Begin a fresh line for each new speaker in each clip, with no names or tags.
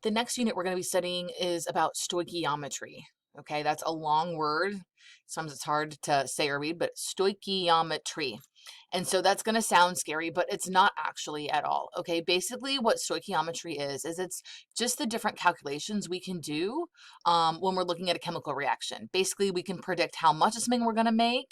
The next unit we're going to be studying is about stoichiometry. Okay, that's a long word. Sometimes it's hard to say or read, but stoichiometry. And so that's going to sound scary, but it's not actually at all. Okay, basically what stoichiometry is it's just the different calculations we can do when we're looking at a chemical reaction. Basically, we can predict how much of something we're going to make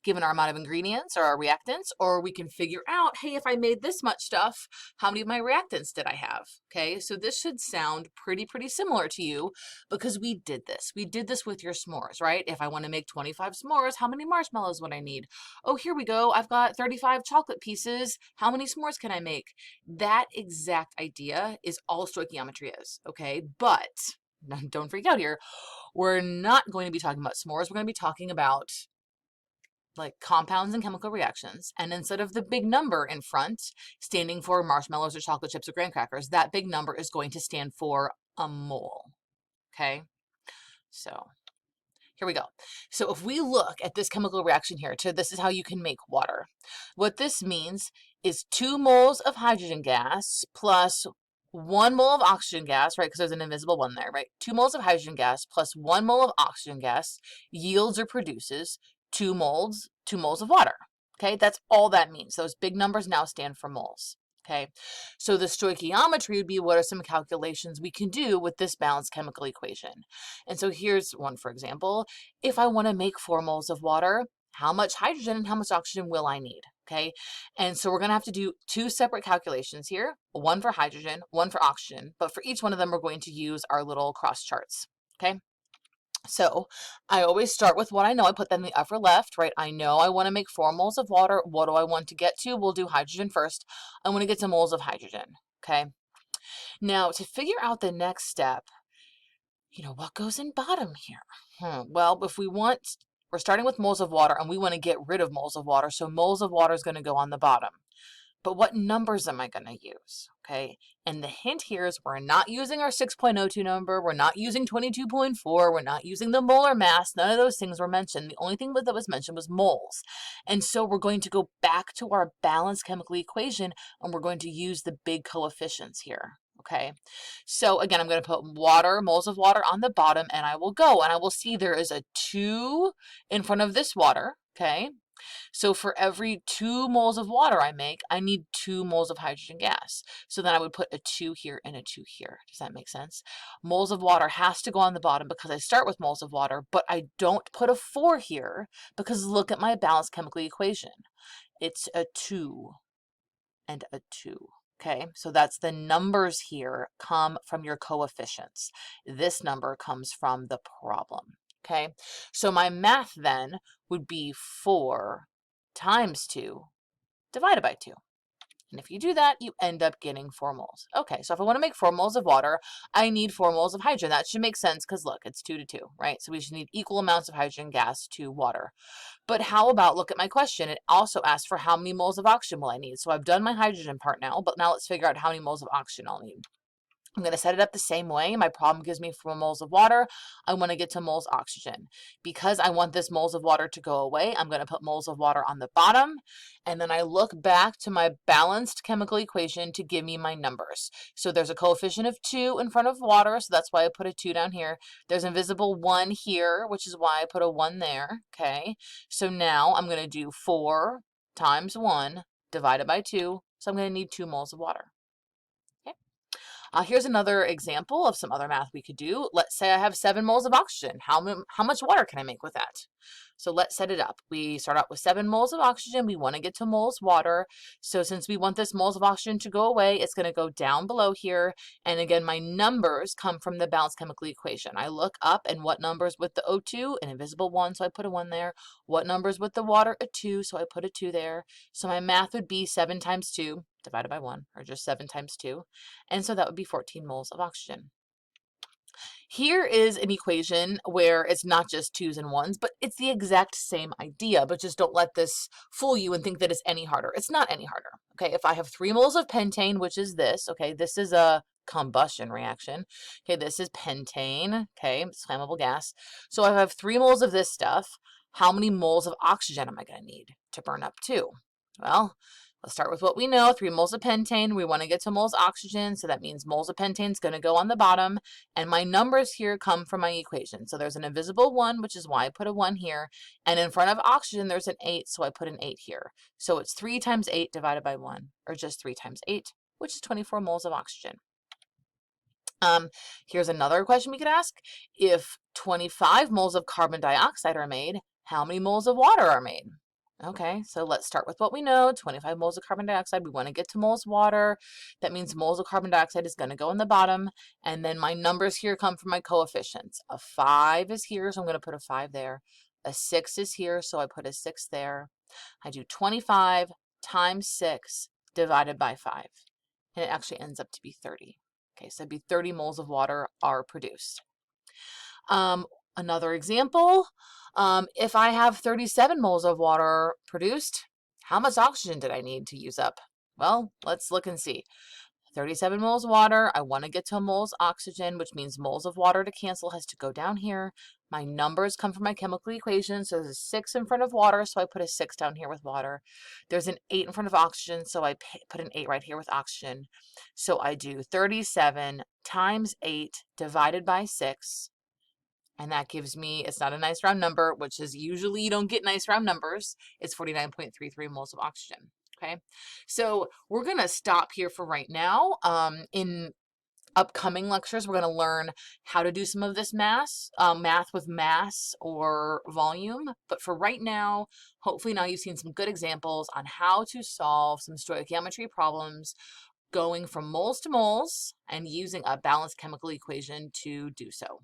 given our amount of ingredients or our reactants, or we can figure out, hey, if I made this much stuff, how many of my reactants did I have? Okay, so this should sound pretty similar to you because we did this. We did this with your s'mores, right? If I want to make 25 s'mores, how many marshmallows would I need? Oh, here we go. I've got 35 chocolate pieces. How many s'mores can I make? That exact idea is all stoichiometry is, okay? But don't freak out here. We're not going to be talking about s'mores. We're going to be talking about like compounds and chemical reactions. And instead of the big number in front standing for marshmallows or chocolate chips or graham crackers, that big number is going to stand for a mole. Okay? So here we go. So if we look at this chemical reaction here, this is how you can make water. What this means is 2 moles of hydrogen gas plus 1 mole of oxygen gas, right? Because there's an invisible one there, right? 2 moles of hydrogen gas plus 1 mole of oxygen gas yields or produces 2 moles of water. Okay, that's all that means. Those big numbers now stand for moles. Okay, so the stoichiometry would be what are some calculations we can do with this balanced chemical equation. And so here's one, for example. If I want to make 4 moles of water, how much hydrogen and how much oxygen will I need? Okay, and so we're going to have to do 2 separate calculations here, one for hydrogen, one for oxygen, but for each one of them, we're going to use our little cross charts. Okay. So I always start with what I know. I put that in the upper left, right? I know I want to make 4 moles of water. What do I want to get to? We'll do hydrogen first. I want to get to moles of hydrogen, okay? Now, to figure out the next step, what goes in bottom here? Well, we're starting with moles of water, and we want to get rid of moles of water, so moles of water is going to go on the bottom. But what numbers am I going to use? Okay, and the hint here is we're not using our 6.02 number. We're not using 22.4. We're not using the molar mass. None of those things were mentioned. The only thing that was mentioned was moles. And so we're going to go back to our balanced chemical equation, and we're going to use the big coefficients here. Okay, so again, I'm going to put moles of water on the bottom, and I will go, and I will see there is a 2 in front of this water. Okay, so for every 2 moles of water I make, I need 2 moles of hydrogen gas. So then I would put a 2 here and a 2 here. Does that make sense? Moles of water has to go on the bottom because I start with moles of water, but I don't put a 4 here because look at my balanced chemical equation. It's a 2 and a 2. Okay, so that's the numbers here come from your coefficients. This number comes from the problem. Okay, so my math then would be 4 times 2 divided by 2. And if you do that, you end up getting 4 moles. Okay, so if I want to make 4 moles of water, I need 4 moles of hydrogen. That should make sense because look, it's 2 to 2, right? So we should need equal amounts of hydrogen gas to water. But how about, look at my question. It also asks for how many moles of oxygen will I need. So I've done my hydrogen part now, but now let's figure out how many moles of oxygen I'll need. I'm going to set it up the same way. My problem gives me 4 moles of water. I want to get to moles oxygen. Because I want this moles of water to go away, I'm going to put moles of water on the bottom. And then I look back to my balanced chemical equation to give me my numbers. So there's a coefficient of 2 in front of water, so that's why I put a 2 down here. There's an invisible 1 here, which is why I put a 1 there. Okay, so now I'm going to do 4 times 1 divided by 2. So I'm going to need 2 moles of water. Here's another example of some other math we could do. Let's say I have 7 moles of oxygen. How much water can I make with that? So let's set it up. We start out with 7 moles of oxygen. We want to get to moles water. So since we want this moles of oxygen to go away, it's going to go down below here. And again, my numbers come from the balanced chemical equation. I look up and what numbers with the O2? An invisible 1, so I put a 1 there. What numbers with the water? A 2, so I put a 2 there. So my math would be 7 times 2 divided by 1, or just 7 times 2. And so that would be 14 moles of oxygen. Here is an equation where it's not just 2's and 1's, but it's the exact same idea, but just don't let this fool you and think that it's any harder. It's not any harder. Okay, if I have 3 moles of pentane, which is this, okay, this is a combustion reaction. Okay, this is pentane, okay, it's flammable gas. So if I have 3 moles of this stuff, how many moles of oxygen am I going to need to burn up 2? Well, Let's start with what we know. 3 moles of pentane. We want to get to moles of oxygen, so that means moles of pentane is going to go on the bottom. And my numbers here come from my equation. So there's an invisible 1, which is why I put a 1 here. And in front of oxygen, there's an 8, so I put an 8 here. So it's 3 times 8 divided by 1, or just 3 times 8, which is 24 moles of oxygen. Here's another question we could ask. If 25 moles of carbon dioxide are made, how many moles of water are made? Okay, so let's start with what we know. 25 moles of carbon dioxide. We want to get to moles of water. That means moles of carbon dioxide is going to go in the bottom. And then my numbers here come from my coefficients. A 5 is here, so I'm going to put a 5 there. A 6 is here, so I put a 6 there. I do 25 times 6 divided by 5. And it actually ends up to be 30. Okay, so it'd be 30 moles of water are produced. Another example, if I have 37 moles of water produced, how much oxygen did I need to use up? Well, let's look and see. 37 moles of water, I want to get to moles oxygen, which means moles of water to cancel has to go down here. My numbers come from my chemical equation, so there's a 6 in front of water, so I put a 6 down here with water. There's an 8 in front of oxygen, so I put an 8 right here with oxygen. So I do 37 times 8 divided by 6, and that gives me, it's not a nice round number, which is usually you don't get nice round numbers. It's 49.33 moles of oxygen. Okay, so we're going to stop here for right now. In upcoming lectures, we're going to learn how to do some of this math with mass or volume. But for right now, hopefully now you've seen some good examples on how to solve some stoichiometry problems going from moles to moles and using a balanced chemical equation to do so.